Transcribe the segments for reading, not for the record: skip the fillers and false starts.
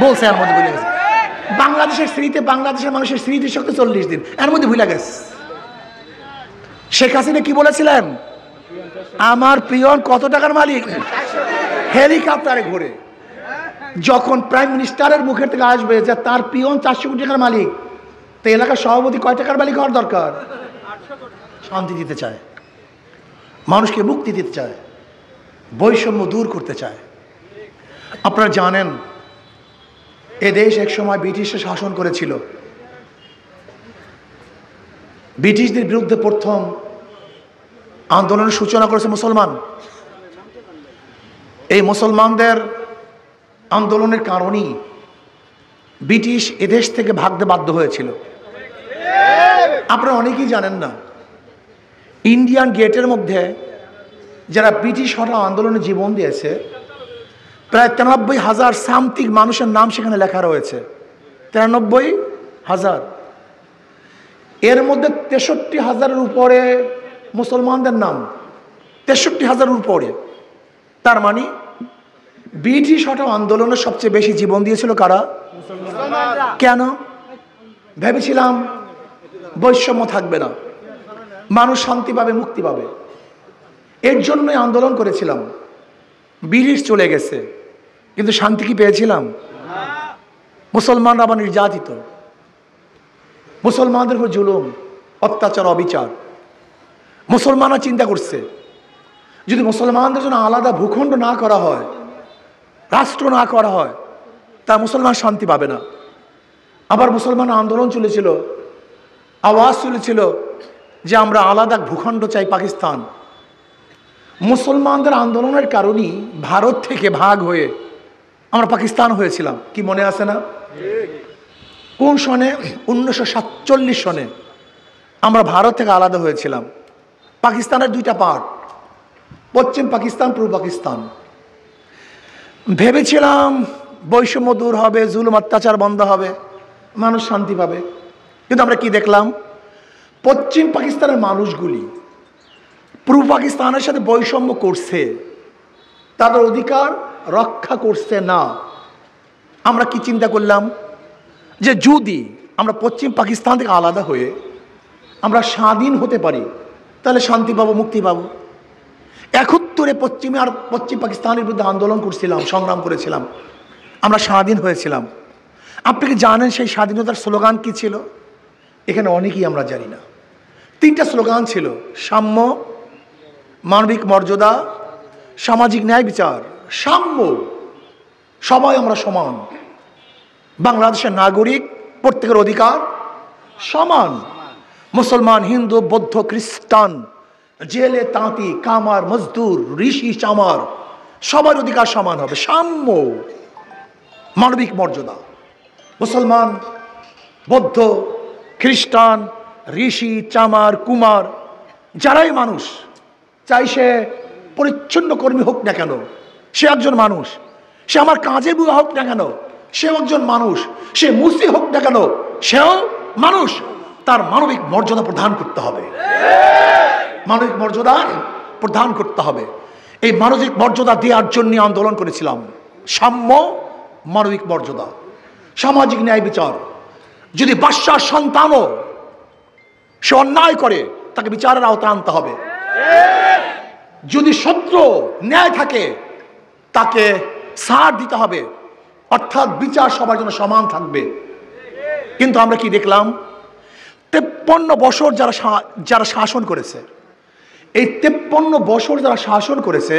বলছে, এর মধ্যে ভুলে গেছে। বাংলাদেশের স্মৃতি, বাংলাদেশের মানুষের স্মৃতি শক্তি 40 দিন, এর মধ্যে ভুলে গেছে। শেখ হাসিনা কি বলেছিলেন? আমার পিয়ন কত টাকার মালিক? হেলিকপ্টারে ঘুরে। যখন প্রাইম মিনিস্টারের মুখের থেকে আসবে যে তার পিয়ন 400 কোটি টাকার মালিক, তো এলাকার সভাপতি কয় টাকার মালিক হওয়ার দরকার? শান্তি দিতে চায়, মানুষকে মুক্তি দিতে চায়, বৈষম্য দূর করতে চায়। আপনারা জানেন এদেশ এক সময় ব্রিটিশরা শাসন করেছিল। ব্রিটিশদের বিরুদ্ধে প্রথম আন্দোলনের সূচনা করেছে মুসলমান। এই মুসলমানদের আন্দোলনের কারণেই ব্রিটিশ এদেশ থেকে ভাগতে বাধ্য হয়েছিল। আপনারা অনেকেই জানেন না, ইন্ডিয়ান গেটের মধ্যে যারা ব্রিটিশ হঠাৎ আন্দোলনে জীবন দিয়েছে প্রায় 93,000 সামথিং মানুষের নাম সেখানে লেখা রয়েছে। 93,000। এর মধ্যে 63,000-এর উপরে মুসলমানদের নাম, 63,000-এর উপরে। তার মানে ব্রিটিশ হঠাৎ আন্দোলনে সবচেয়ে বেশি জীবন দিয়েছিল কারা? কেন? ভেবেছিলাম বৈষম্য থাকবে না, মানুষ শান্তি পাবে, মুক্তি পাবে, এর জন্যই আন্দোলন করেছিলাম। ব্রিটিশ চলে গেছে, কিন্তু শান্তি কি পেয়েছিলাম? মুসলমানরা আবার নির্যাতিত, মুসলমানদের উপর জুলুম, অত্যাচার, অবিচার। মুসলমানরা চিন্তা করছে যদি মুসলমানদের জন্য আলাদা ভূখণ্ড না করা হয়, রাষ্ট্র না করা হয়, তা মুসলমান শান্তি পাবে না। আবার মুসলমান আন্দোলন চলেছিল, আওয়াজ চলেছিল যে আমরা আলাদা ভূখণ্ড চাই, পাকিস্তান। মুসলমানদের আন্দোলনের কারণেই ভারত থেকে ভাগ হয়ে আমরা পাকিস্তান হয়েছিলাম। কি মনে আছে না? কোন সনে? 1947 সনে আমরা ভারত থেকে আলাদা হয়েছিলাম। পাকিস্তানের দুইটা পার্ট, পশ্চিম পাকিস্তান, পূর্ব পাকিস্তান। ভেবেছিলাম বৈষম্য দূর হবে, জুলুম অত্যাচার বন্ধ হবে, মানুষ শান্তি পাবে। কিন্তু আমরা কি দেখলাম? পশ্চিম পাকিস্তানের মানুষগুলি পূর্ব পাকিস্তানের সাথে বৈষম্য করছে, তাদের অধিকার রক্ষা করছে না। আমরা কি চিন্তা করলাম যে যদি আমরা পশ্চিম পাকিস্তান থেকে আলাদা হয়ে আমরা স্বাধীন হতে পারি তাহলে শান্তি পাবো, মুক্তি পাবো। 71-এ পশ্চিমে আর পশ্চিম পাকিস্তানের বিরুদ্ধে আন্দোলন করছিলাম, সংগ্রাম করেছিলাম, আমরা স্বাধীন হয়েছিলাম। আপনি কি জানেন সেই স্বাধীনতার স্লোগান কি ছিল? এখানে অনেকেই আমরা জানি না। 3টা স্লোগান ছিল: সাম্য, মানবিক মর্যাদা, সামাজিক ন্যায় বিচার। সাম্য, সবাই আমরা সমান, বাংলাদেশের নাগরিক, প্রত্যেকের অধিকার সমান। মুসলমান, হিন্দু, বৌদ্ধ, খ্রিস্টান, জেলে তাঁতি, কামার, মজদুর, ঋষি, চামার, সবার অধিকার সমান হবে। সাম্য, মানবিক মর্যাদা। মুসলমান, বৌদ্ধ, খ্রিস্টান, ঋষি, চামার, কুমার, যারাই মানুষ, চাই সে পরিচ্ছন্ন কর্মী হোক না কেন, সে একজন মানুষ। সে আমার কাজের বুয়া হোক না কেন, সেও একজন মানুষ। সে মুসি হোক না কেন, সেও মানুষ। তার মানবিক মর্যাদা প্রদান করতে হবে, মানবিক মর্যাদা প্রদান করতে হবে। এই মানবিক মর্যাদা দেওয়ার জন্য আন্দোলন করেছিলাম। সাম্য, মানবিক মর্যাদা, সামাজিক ন্যায় বিচার। যদি বাদশার সন্তানও সে অন্যায় করে তাকে বিচারের আওতায় আনতে হবে। যদি শত্রু ন্যায় থাকে তাকে ছাড় দিতে হবে, অর্থাৎ বিচার সবার জন্য সমান থাকবে। কিন্তু আমরা কি দেখলাম? 53 বছর যারা শাসন করেছে, এই 53 বছর যারা শাসন করেছে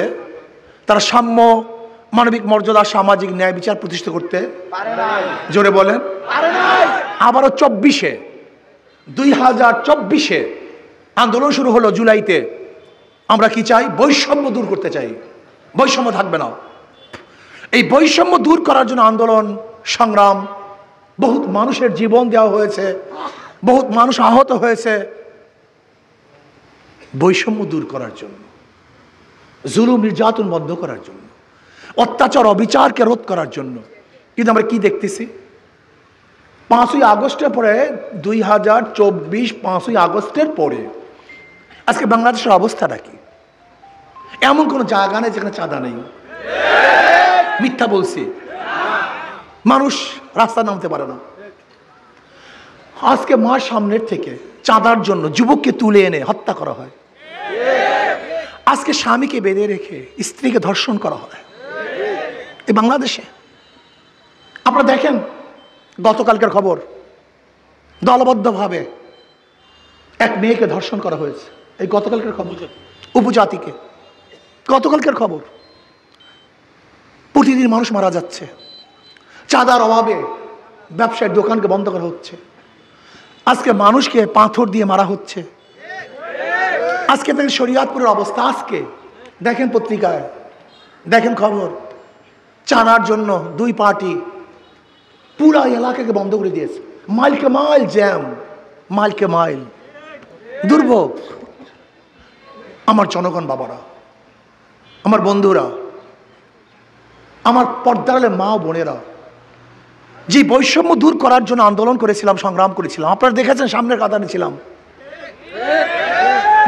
তারা সাম্য, মানবিক মর্যাদা, সামাজিক ন্যায় বিচার প্রতিষ্ঠা করতে পারে না। জোরে বলেন। আবারও 2024-এ আন্দোলন শুরু হলো জুলাইতে। আমরা কি চাই? বৈষম্য দূর করতে চাই, বৈষম্য থাকবে না। এই বৈষম্য দূর করার জন্য আন্দোলন সংগ্রাম, বহুত মানুষের জীবন দেওয়া হয়েছে, বহুত মানুষ আহত হয়েছে বৈষম্য দূর করার জন্য, জুলুম নির্যাতন বন্ধ করার জন্য, অত্যাচার অবিচারকে রোধ করার জন্য। কিন্তু আমরা কি দেখতেছি? 5ই আগস্টের পরে, 2024 5ই আগস্টের পরে আজকে বাংলাদেশের অবস্থাটা কি? এমন কোনো জায়গা নেই যেখানে চাঁদা নেই। মিথ্যা বলছি? মানুষ রাস্তা নামতে পারে না। আজকে মার সামনের থেকে চাঁদার জন্য যুবককে তুলে এনে হত্যা করা হয়। আজকে স্বামীকে বেঁধে রেখে স্ত্রীকে ধর্ষণ করা হয় এই বাংলাদেশে। আপনারা দেখেন গতকালকের খবর, দলবদ্ধভাবে এক মেয়েকে ধর্ষণ করা হয়েছে। এই গতকালকের খবর, উপজাতিকে, গতকালকের খবর। প্রতিদিন মানুষ মারা যাচ্ছে, চাঁদার অভাবে ব্যবসায়িক দোকানকে বন্ধ করা হচ্ছে। আজকে মানুষকে পাথর দিয়ে মারা হচ্ছে। আজকে দেখেন শরীয়তপুরের অবস্থা, আজকে দেখেন পত্রিকায়, দেখেন খবর, চাঁদার জন্য দুই পার্টি পুরা এলাকাকে বন্ধ করে দিয়েছে। মাইলকে মাইল জ্যাম, মাইলকে মাইল দুর্ভোগ। আমার জনগণ বাবারা, আমার বন্ধুরা, আমার পর্দারের মা বোনেরা, যে বৈষম্য দূর করার জন্য আন্দোলন করেছিলাম, সংগ্রাম করেছিলাম, আপনারা দেখেছেন সামনের কাতারে ছিলাম,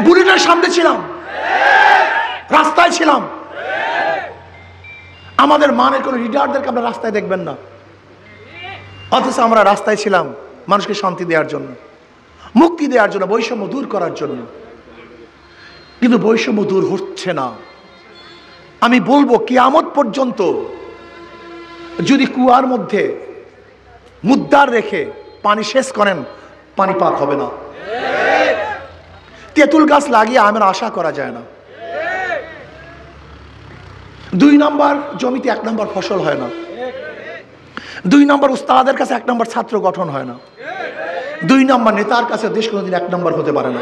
বুলেটের সামনে ছিলাম, রাস্তায় ছিলাম। আমাদের মানের কোনো লিডারদেরকে আমরা রাস্তায় দেখবেন না, অথচ আমরা রাস্তায় ছিলাম মানুষকে শান্তি দেওয়ার জন্য, মুক্তি দেওয়ার জন্য, বৈষম্য দূর করার জন্য। কিন্তু বৈষম্য দূর হচ্ছে না। আমি বলবো কিয়ামত পর্যন্ত যদি কুয়ার মধ্যে মুদ্দার রেখে পানি শেষ করেন, পানি পাক হবে না। তেঁতুল গাছ লাগিয়ে আমের আশা করা যায় না। 2 নম্বর জমিতে 1 নম্বর ফসল হয় না। 2 নম্বর উস্তাদের কাছে 1 নম্বর ছাত্র গঠন হয় না। 2 নম্বর নেতার কাছে দেশ কোনোদিন 1 নম্বর হতে পারে না।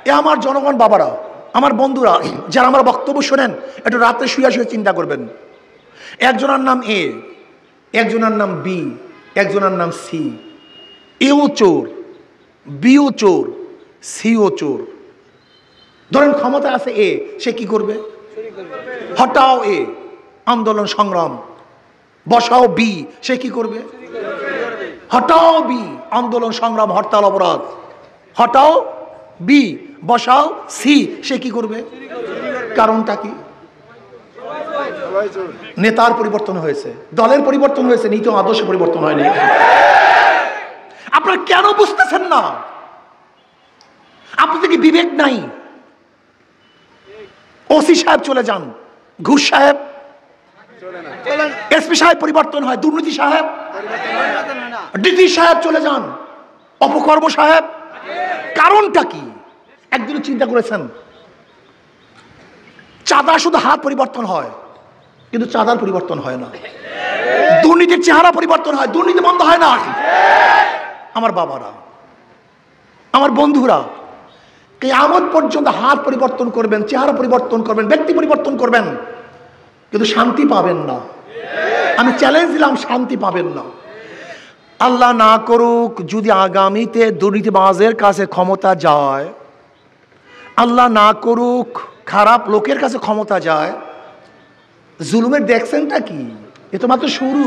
এ আমার জনগণ বাবারা, আমার বন্ধুরা, যারা আমার বক্তব্য শোনেন, একটু রাত্রে শুয়ে শুয়ে চিন্তা করবেন। একজনের নাম এ, একজনের নাম বি, একজনের নাম সি। এও চোর, বিও চোর, সিও চোর। ধরেন ক্ষমতা আছে এ, সে কি করবে? হটাও এ, আন্দোলন সংগ্রাম। বসাও বি, সে কি করবে? হটাও বি, আন্দোলন সংগ্রাম, হরতাল অবরোধ। হটাও বি, বসাও সি, সে কি করবে? কারণটা কি? নেতার পরিবর্তন হয়েছে, দলের পরিবর্তন হয়েছে, নীতি ও আদর্শ পরিবর্তন হয়নি। আপনারা কেন বুঝতেছেন না? আপনাদের কি বিবেক নাই? ওসি সাহেব চলে যান, ঘুষ সাহেব, এসপি সাহেব পরিবর্তন হয়, দুর্নীতি সাহেব, ডিসি সাহেব চলে যান, অপকর্ম সাহেব। কারণটা কি? একদিন চিন্তা করেছেন? চাঁদা শুধু হাত পরিবর্তন হয়, কিন্তু চাঁদার পরিবর্তন হয় না। দুর্নীতির চেহারা পরিবর্তন হয়, দুর্নীতি বন্ধ হয় না। আমার বাবারা, আমার বন্ধুরা, কিয়ামত পর্যন্ত হাত পরিবর্তন করবেন, চেহারা পরিবর্তন করবেন, ব্যক্তি পরিবর্তন করবেন, কিন্তু শান্তি পাবেন না। আমি চ্যালেঞ্জ দিলাম, শান্তি পাবেন না। আল্লাহ না করুক যদি আগামীতে দুর্নীতিবাজের কাছে ক্ষমতা যায়, আল্লাহ না করুক খারাপ লোকের কাছে ক্ষমতা যায়, জুলুমের দেখছেনটা কি? এ তো মাত্র শুরু।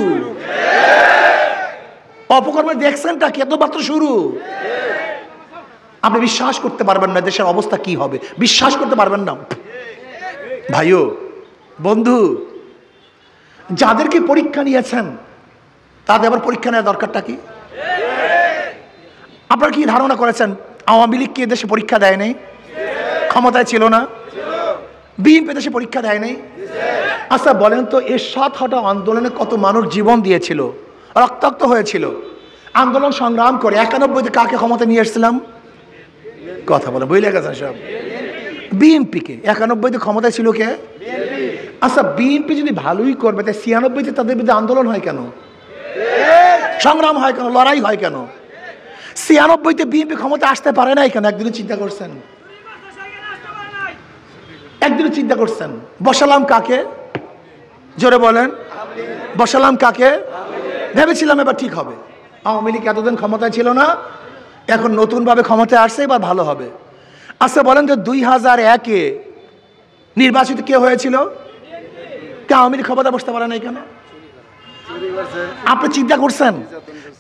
অপকর্মের দেখছেনটা কি? এত মাত্র শুরু। আপনি বিশ্বাস করতে পারবেন না দেশের অবস্থা কি হবে, বিশ্বাস করতে পারবেন না। ভাইও বন্ধু, যাদেরকে পরীক্ষা নিয়েছেন তাদের আবার পরীক্ষা নেওয়ার দরকারটা কি? আপনারা কি ধারণা করেছেন আওয়ামী লীগ কি দেশে পরীক্ষা দেয় নাই? ক্ষমতায় ছিল না? বিএনপি দেশে পরীক্ষা দেয় নাই? আচ্ছা বলেন তো, এরশাদ হটাও আন্দোলনে কত মানুষ জীবন দিয়েছিল, রক্তাক্ত হয়েছিল, আন্দোলন সংগ্রাম করে 91-তে কাকে ক্ষমতা নিয়ে এসেছিলাম? কথা বলে বইলে গেছেন সব। বিএনপিকে। 91-তে ক্ষমতায় ছিল কে? আচ্ছা বিএনপি যদি ভালোই করবে, তাই 96-তে তাদের বিরুদ্ধে আন্দোলন হয় কেন, সংগ্রাম হয় কেন, লড়াই হয় কেন? 96-তে বিএনপি ক্ষমতা আসতে পারে নাই কেন? একদিনও চিন্তা করছেন? একদিনও চিন্তা করছেন? বসালাম কাকে? জোরে বলেন, বসালাম কাকে? ভেবেছিলাম এবার ঠিক হবে। আওয়ামী লীগ এতদিন ক্ষমতায় ছিল না, এখন নতুনভাবে ক্ষমতায় আসছে, এবার ভালো হবে। আচ্ছা বলেন তো 2001-এ নির্বাচিত কে হয়েছিল? কে আওয়ামী লীগ ক্ষমতা বসতে পারে নাই কেন? আপনি চিন্তা করছেন?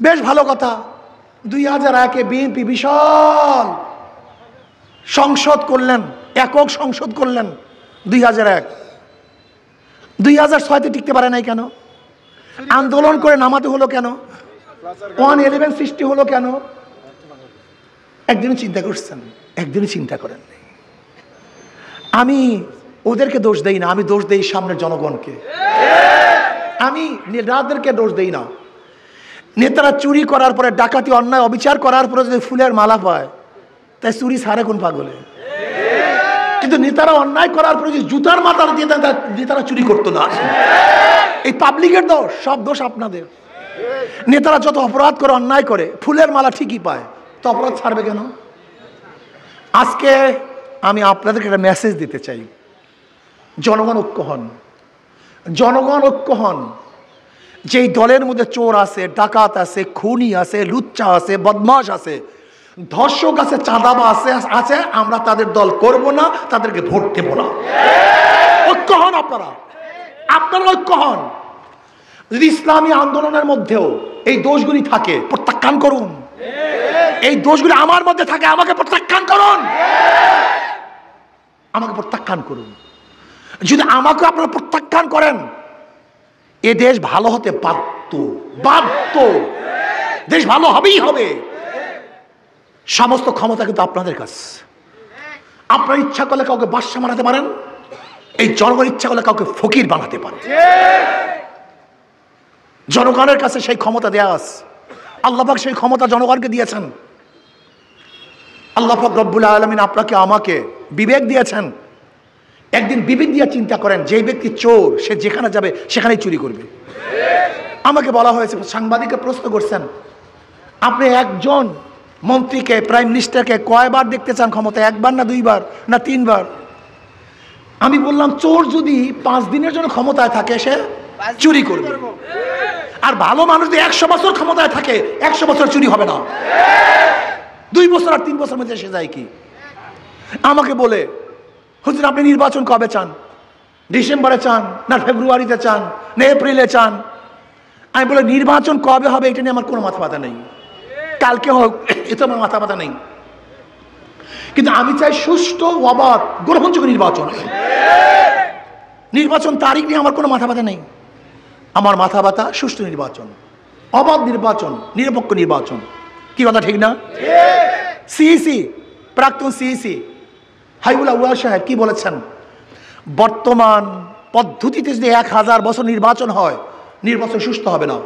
বেশ ভালো কথা। 2001-এ বিএনপি বিশাল সংসদ করলেন, একক সংসদ করলেন 2001। 2006-তে টিকতে পারে নাই কেন? আন্দোলন করে নামাতে হলো কেন? 111 সৃষ্টি হলো কেন? একদিনও চিন্তা করছেন? একদিনও চিন্তা করেন। আমি ওদেরকে দোষ দেই না, আমি দোষ দেই সামনের জনগণকে। আমি নেতাদেরকে দোষ দেই না। নেতারা চুরি করার পরে, ডাকাতি, অন্যায়, অবিচার করার পরে যদি ফুলের মালা পায়, তাই চুরি ছাড়ে কোন পাগলে? কিন্তু নেতারা অন্যায় করার পরে যদি জুতার মাথা দিয়ে দেন, নেতারা চুরি করতো না। এই পাবলিকের দোষ, সব দোষ আপনাদের। নেতারা যত অপরাধ করে, অন্যায় করে, ফুলের মালা ঠিকই পায়, তো অপরাধ ছাড়বে কেন? আজকে আমি আপনাদেরকে একটা মেসেজ দিতে চাই, জনগণ ঐক্য হন। জনগণ ঐক্য হন। যেই দলের মধ্যে চোর আছে, ডাকাত আছে, খুনি আছে, লুচ্চা আছে, বদমাশ আছে, ধর্ষক আছে, চাঁদাবাজ আছে, আমরা তাদের দল করব না, তাদেরকে ভোট দেব না। ঐক্য হন আপনারা, আপনারা ঐক্য হন। যদি ইসলামী আন্দোলনের মধ্যেও এই দোষগুলি থাকে, প্রত্যাখ্যান করুন। এই দোষগুলি আমার মধ্যে থাকে, আমাকে প্রত্যাখ্যান করুন। আমাকে প্রত্যাখ্যান করুন। যদি আমাকে আপনারা প্রত্যাখ্যান করেন, এ দেশ ভালো হতে বাধ্য। দেশ ভালো হবেই হবে। সমস্ত ক্ষমতা কিন্তু আপনাদের কাছে। আপনার ইচ্ছা করলে কাউকে বাদশা বানাতে পারেন, এই জনগণ ইচ্ছা করলে কাউকে ফকির বানাতে পারে। জনগণের কাছে সেই ক্ষমতা দেয়া আছে। আল্লাহ পাক সেই ক্ষমতা জনগণকে দিয়েছেন। আল্লাহ পাক রব্বুল আলামিন আপনাকে আমাকে বিবেক দিয়েছেন। একদিন বিবেক দিয়ে চিন্তা করেন, যে ব্যক্তি চোর, সে যেখানে যাবে সেখানেই চুরি করবে। আমাকে বলা হয়েছে, সাংবাদিককে প্রশ্ন করছেন, আপনি একজন মন্ত্রীকে, প্রাইম মিনিস্টারকে কয়বার দেখতে চান ক্ষমতায়? একবার না দুইবার না তিনবার? আমি বললাম, চোর যদি 5 দিনের জন্য ক্ষমতায় থাকে, সে চুরি করবে। আর ভালো মানুষ যদি 100 বছর ক্ষমতায় থাকে, 100 বছর চুরি হবে না। 2 বছর আর 3 বছর মধ্যে এসে যায় কি? আমাকে বলে, হুজুর আপনি নির্বাচন কবে চান? ডিসেম্বরে চান না ফেব্রুয়ারিতে চান না এপ্রিলে চান? আমি বলে, নির্বাচন কবে হবে এটা নিয়ে আমার কোনো মাথা ব্যথা নেই, কালকে হোক, এতে আমার মাথা ব্যথা নেই। কিন্তু আমি চাই সুষ্ঠু, অবাধ, গ্রহণযোগ্য নির্বাচন। নির্বাচন তারিখ নিয়ে আমার কোনো মাথা ব্যথা নেই। আমার মাথা ব্যথা সুষ্ঠু নির্বাচন, অবাধ নির্বাচন, নিরপেক্ষ নির্বাচন। কি কথা ঠিক না? সিইসি, প্রাক্তন সিইসি হাইবুল আউয়াল সাহেব কি বলেছেন? বর্তমান পদ্ধতিতে যদি 1000 বছর নির্বাচন হয়, নির্বাচন সুষ্ঠু হবে না।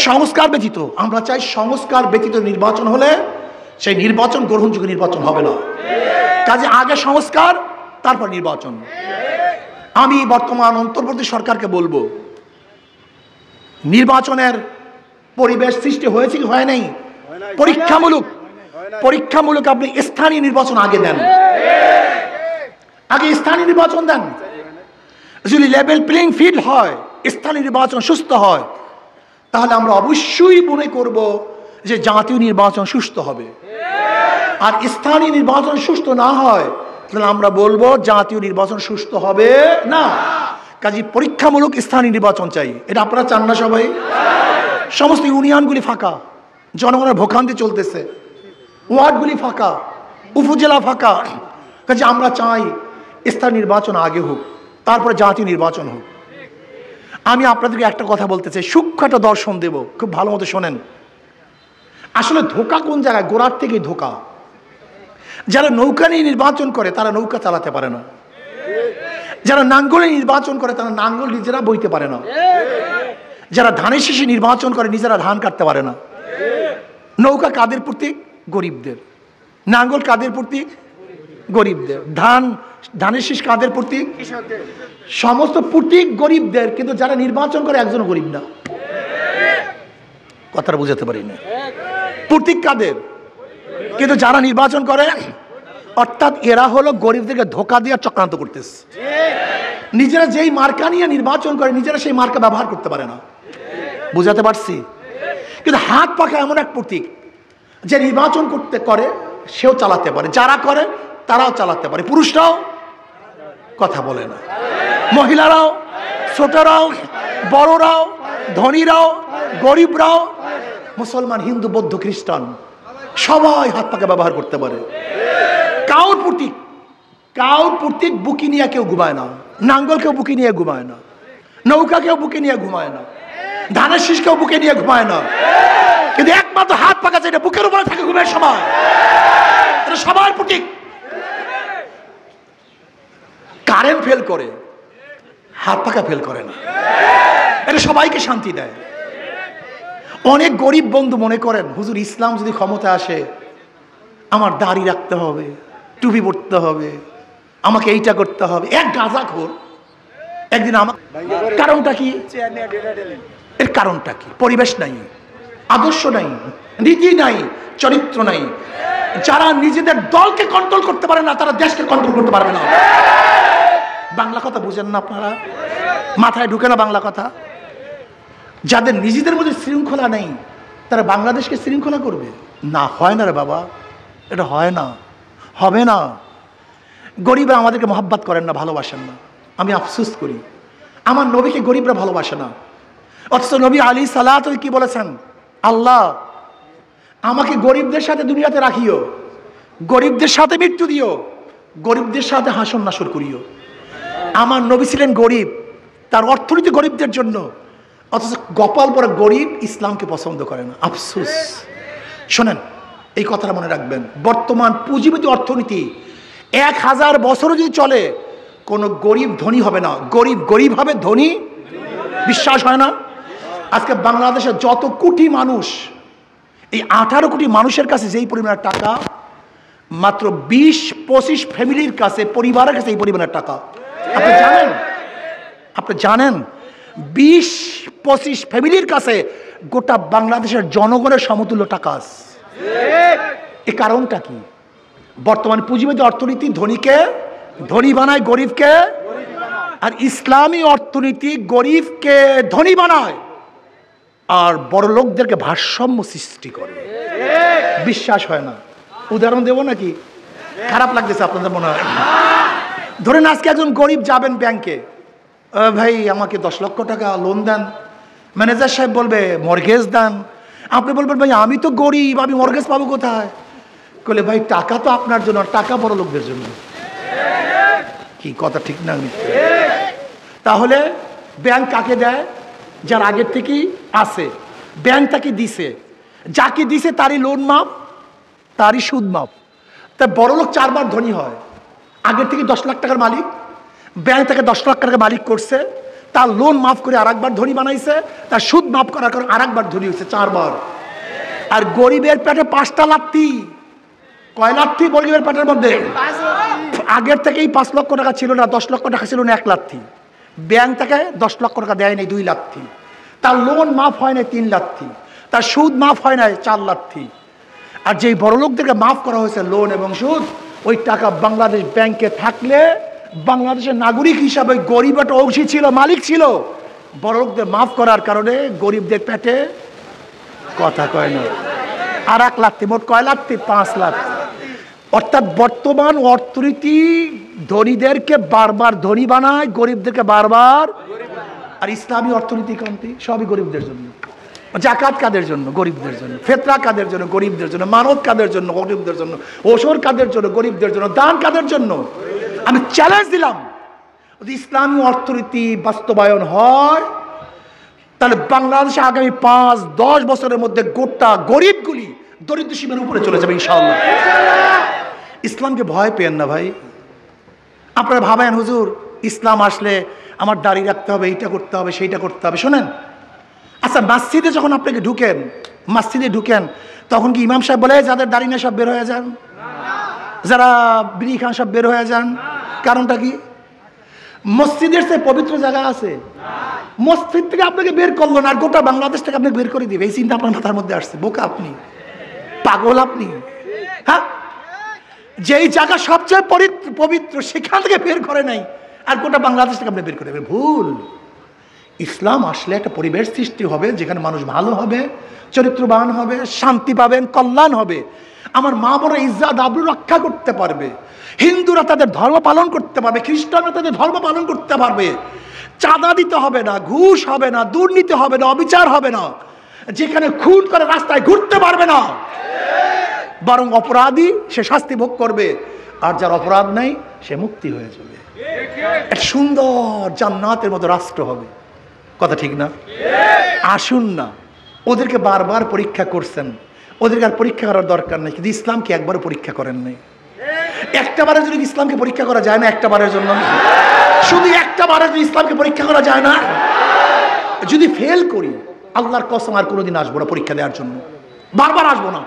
সংস্কার ব্যতীত, আমরা চাই সংস্কার ব্যতীত নির্বাচন হলে সেই নির্বাচন গ্রহণযোগ্য নির্বাচন হবে না। কাজে আগে সংস্কার, তারপর নির্বাচন। আমি বর্তমান অন্তর্বর্তী সরকারকে বলবো, নির্বাচনের পরিবেশ সৃষ্টি হয়েছে কি হয় নাই? পরীক্ষামূলক আপনি স্থানীয় নির্বাচন আগে দেন, আগে স্থানীয় নির্বাচন দেন। যদি লেভেল প্লেইং ফিল্ড হয়, স্থানীয় নির্বাচন সুস্থ হয়, তাহলে আমরা অবশ্যই মনে করব যে জাতীয় নির্বাচন সুস্থ হবে। আর স্থানীয় নির্বাচন সুস্থ না হয়, তাহলে আমরা বলবো জাতীয় নির্বাচন সুস্থ হবে না। কাজে পরীক্ষামূলক স্থানীয় নির্বাচন চাই। এটা আপনারা চান না সবাই? সমস্ত ইউনিয়নগুলি ফাঁকা, জনগণের ভোগান্তি চলতেছে, ওয়ার্ডগুলি ফাঁকা, উপজেলা ফাঁকা। কাজে আমরা চাই স্থানীয় নির্বাচন আগে হোক, তারপরে জাতীয় নির্বাচন হোক। আমি আপনাদেরকে একটা কথা বলতে চাই, সূক্ষ্ম একটা দর্শন দেব, খুব ভালো মতো শোনেন। আসলে ধোঁকা কোন জায়গায়? গোড়ার থেকেই ধোঁকা। যারা নৌকা নিয়ে নির্বাচন করে, তারা নৌকা চালাতে পারে না। যারা নাঙ্গলে নির্বাচন করে, তারা নাঙ্গল নিজেরা বইতে পারে না। যারা ধানের শীষে নির্বাচন করে, নিজেরা ধান কাটতে পারে না। নৌকা কাদের প্রতীক? গরিবদের। নাঙ্গল কাদের প্রতীক? গরিবদের। ধানের শীষ কাদের প্রতীক? সমস্ত প্রতীক গরিবদের, কিন্তু যারা নির্বাচন করে একজন গরিব না। কথাটা বুঝাতে পারি না? প্রতীক কাদের? কিন্তু যারা নির্বাচন করে, অর্থাৎ এরা হলো গরিবদেরকে ধোঁকা দিয়ে চক্রান্ত করতেছে। নিজেরা যেই মার্কা নিয়ে নির্বাচন করে, নিজেরা সেই মার্কা ব্যবহার করতে পারে না। বুঝাতে পারছি? কিন্তু হাত পাখা এমন এক প্রতীক, যে নির্বাচন করতে করে সেও চালাতে পারে, যারা করে তারাও চালাতে পারে। পুরুষরাও কথা বলে না, মহিলারাও, ছোটরাও, বড়রাও, ধনীরাও, গরিবরাও, মুসলমান, হিন্দু, বৌদ্ধ, খ্রিস্টান, সবাই হাত পাখা ব্যবহার করতে পারে। কাউর প্রতীক বুকি নিয়ে কেউ ঘুমায় না, নাঙ্গল কেউ বুকি নিয়ে ঘুমায় না, নৌকা কেউ বুকি নিয়ে ঘুমায় না। ধানের শীষকেও বুকে নিয়ে ঘুমায় না, কিন্তু একমাত্র হাত পাকা যেটা বুকের উপরে থাকে ঘুমের সময়, এটা সবার প্রতীক। কারেন্ট ফেল করে, হাত পাকা ফেল করে না, এটা সবাইকে শান্তি দেয়। অনেক গরিব বন্ধু মনে করেন হুজুর ইসলাম যদি ক্ষমতা আসে আমার দাড়ি রাখতে হবে, টুপি পরতে হবে, আমাকে এইটা করতে হবে। এক গাঁজাখোর একদিন আমার, কারণটা কি? এর কারণটা কি? পরিবেশ নাই, আদর্শ নাই, নীতি নাই, চরিত্র নাই। যারা নিজেদের দলকে কন্ট্রোল করতে পারে না তারা দেশকে কন্ট্রোল করতে পারবে না। বাংলা কথা বুঝেন না আপনারা? মাথায় ঢুকে না বাংলা কথা? যাদের নিজেদের মধ্যে শৃঙ্খলা নেই তারা বাংলাদেশকে শৃঙ্খলা করবে না? হয় না রে বাবা, এটা হয় না, হবে না। গরিবরা আমাদেরকে মহব্বত করেন না, ভালোবাসেন না। আমি আফসোস করি আমার নবীকে গরিবরা ভালোবাসে না। অথচ নবী আলী সালাত কি বলেছেন? আল্লাহ আমাকে গরিবদের সাথে দুনিয়াতে রাখিও, গরিবদের সাথে মৃত্যু দিও, গরিবদের সাথে হাসন নাসর করিও। আমার নবী ছিলেন গরিব, তার অর্থনীতি গরিবদের জন্য, অথচ কপাল পরে গরিব ইসলামকে পছন্দ করে না। আফসোস। শোনেন, এই কথাটা মনে রাখবেন, বর্তমান পুঁজিবাদী অর্থনীতি 1000 বছরও যদি চলে কোনো গরিব ধনী হবে না, গরিব গরিব হবে, ধনী বিশ্বাস হয় না। আজকে বাংলাদেশের যত কোটি মানুষ, এই 18 কোটি মানুষের কাছে যেই পরিমাণের টাকা, মাত্র 20-25 ফ্যামিলির কাছে, পরিবারের কাছে এই পরিমাণের টাকা। আপনি জানেন? আপনি জানেন 20-25 ফ্যামিলির কাছে গোটা বাংলাদেশের জনগণের সমতুল্য টাকা আছে। এই কারণটা কি? বর্তমান পুঁজিবাদী অর্থনীতি ধনীকে ধনী বানায়, গরিবকে, আর ইসলামী অর্থনীতি গরিবকে ধনী বানায় আর বড় লোকদেরকে ভারসাম্য সৃষ্টি করে। বিশ্বাস হয় না? উদাহরণ দেব নাকি? খারাপ লাগতেছে আপনাদের মনে হয়? ধরেন আজকে একজন গরিব যাবেন ব্যাংকে, ভাই আমাকে 10 লক্ষ টাকা লোন দেন। ম্যানেজার সাহেব বলবে মর্গেজ দেন। আপনি বলবেন ভাই আমি তো গরিব, আমি মর্গেজ পাবো কোথায়? বলে ভাই টাকা তো আপনার জন্য, টাকা বড় লোকদের জন্য। কি কথা ঠিক না? তাহলে ব্যাংক কাকে দেয়? যার আগের থেকেই আছে, ব্যাংক তাকে দিছে, যাকে দিছে তারই লোন মাপ, তারই সুদ মাপ। তা বড় লোক 4 বার ধনী হয়। আগের থেকে 10 লাখ টাকার মালিক, ব্যাংক তাকে 10 লাখ টাকার মালিক করছে, তার লোন মাফ করে আরেকবার ধনী বানাইছে, তার সুদ মাফ করার কারণে আরেকবার ধনী হয়েছে, 4 বার। আর গরিবের পেটে 5টা লাথি। কয় লাথি গরিবের পেটের মধ্যে? আগের থেকেই 5 লক্ষ টাকা ছিল না, 10 লক্ষ টাকা ছিল না, 1 লাথি। ব্যাংক তাকে 10 লক্ষ টাকা দেয় নাই, 2 লাথি। তার লোন মাফ হয় নাই, 3 লাথি। তার সুদ মাফ হয় নাই, 4 লাথি। আর যেই বড় লোকদেরকে মাফ করা হয়েছে লোন এবং সুদ, ওই টাকা বাংলাদেশ ব্যাংকে থাকলে বাংলাদেশের নাগরিক হিসাবে গরিব একটা অংশী ছিল, মালিক ছিল। বড় লোকদের মাফ করার কারণে গরিবদের পেটে কথা কয় না, আর 1 লাথি। মোট কয় লাথি? 5 লাখ। অর্থাৎ বর্তমান অর্থনীতি ধনীদেরকে বারবার ধনী বানায়, গরিবদেরকে বারবার। আর ইসলামী অর্থনীতি কান্তি সবই গরিবদের জন্য। জাকাত কাদের জন্য? গরিবদের জন্য। ফেতরা কাদের জন্য? গরিবদের জন্য। মানত কাদের জন্য? গরিবদের জন্য। ওসর কাদের জন্য? গরিবদের জন্য। দান কাদের জন্য? আমি চ্যালেঞ্জ দিলাম, যদি ইসলামী অর্থনীতি বাস্তবায়ন হয় তাহলে বাংলাদেশে আগামী 5-10 বছরের মধ্যে গোটা গরিবগুলি দরিদ্র সীমার উপরে চলে যাবে ইনশাআল্লাহ। ইসলামকে ভয় পেয়েন না ভাই। আপনারা ভাবেন হুজুর ইসলাম আসলে আমার দাড়ি রাখতে হবে, এইটা করতে হবে, সেইটা করতে হবে। শোনেন, আচ্ছা মসজিদে যখন আপনাকে ঢুকেন, মসজিদে ঢুকেন, তখন কি ইমাম সাহেব বলে যাদের দাড়ি নেই সব বের হয়ে যান, যারা বিড়ি খান সব বের হয়ে যান? কারণটা কি? মসজিদের সে পবিত্র জায়গা আছে? মসজিদ থেকে আপনাকে বের করলো না, আর গোটা বাংলাদেশ থেকে আপনাকে বের করে দিবে, এই চিন্তা আপনার মাথার মধ্যে আসছে? বোকা আপনি, পাগল আপনি। হ্যাঁ, যেই জায়গা সবচেয়ে পবিত্র সেখান থেকে বের করে নাই, আর গোটা বাংলাদেশ থেকে আপনি বের করে দেবেন? ভুল। ইসলাম আসলে একটা পরিবেশ সৃষ্টি হবে যেখানে মানুষ ভালো হবে, চরিত্রবান হবে, শান্তি পাবেন, কল্যাণ হবে। আমার মা বোনেরা ইজ্জত আবরু রক্ষা করতে পারবে, হিন্দুরা তাদের ধর্ম পালন করতে পারবে, খ্রিস্টানরা তাদের ধর্ম পালন করতে পারবে। চাঁদা দিতে হবে না, ঘুষ হবে না, দুর্নীতি হবে না, অবিচার হবে না, যেখানে খুন করে রাস্তায় ঘুরতে পারবে না, বরং অপরাধী সে শাস্তি ভোগ করবে, আর যার অপরাধ নাই সে মুক্তি হয়ে যাবে। এক সুন্দর জান্নাতের মতো রাষ্ট্র হবে। কথা ঠিক না? আসুন না, ওদেরকে বারবার পরীক্ষা করছেন, ওদেরকে আর পরীক্ষা করার দরকার নেই, কিন্তু ইসলামকে একবারও পরীক্ষা করেন নাই। একটা বারের জন্য ইসলামকে পরীক্ষা করা যায় না? একটা বারের জন্য, শুধু একটা বারের জন্য ইসলামকে পরীক্ষা করা যায় না? যদি ফেল করি, আল্লাহর কসম আর কোনোদিন আসবো না পরীক্ষা দেওয়ার জন্য, বারবার আসবো না,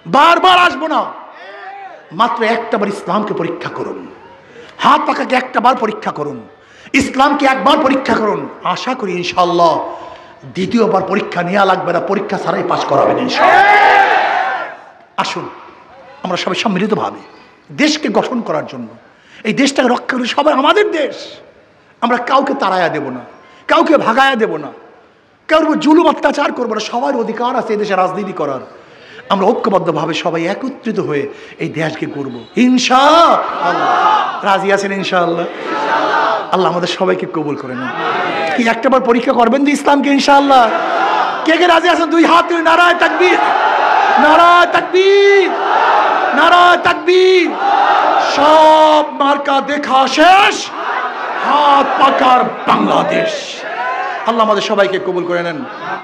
বারবার আসবো না। মাত্র একটা বার ইসলামকে পরীক্ষা করুন, হাত পাকাকে একটা বার পরীক্ষা করুন, ইসলামকে একবার পরীক্ষা করুন। আশা করি ইনশাআল্লাহ দ্বিতীয়বার পরীক্ষা নেওয়া লাগবে না, পরীক্ষা ছাড়াই পাস করাবেন ইনশাআল্লাহ। আসুন আমরা সবাই সম্মিলিতভাবে দেশকে গঠন করার জন্য, এই দেশটাকে রক্ষা করে, সবাই আমাদের দেশ, আমরা কাউকে তাড়াইয়া দেব না, কাউকে ভাগায়া দেব না, কারোর উপর জুলুম অত্যাচার করবো না। সবার অধিকার আছে এই দেশে রাজনীতি করার। আমরা ঐক্যবদ্ধভাবে সবাই একত্রিত হয়ে এই দেশকে গড়বো ইনশাআল্লাহ। রাজি আছেন ইনশাআল্লাহ? আল্লাহ আমাদের সবাইকে কবুল করে নেন। কি একটাবার পরীক্ষা করবেন তো ইসলামকে ইনশাআল্লাহ? কে কে রাজি আছেন? দুই হাত তুলে নারায়ে তাকবীর, নারায়ে তাকবীর, নারায়ে তাকবীর। সব মার্কা দেখা শেষ, হাত পাকার বাংলাদেশ। আল্লাহ আমাদের সবাইকে কবুল করে নেন।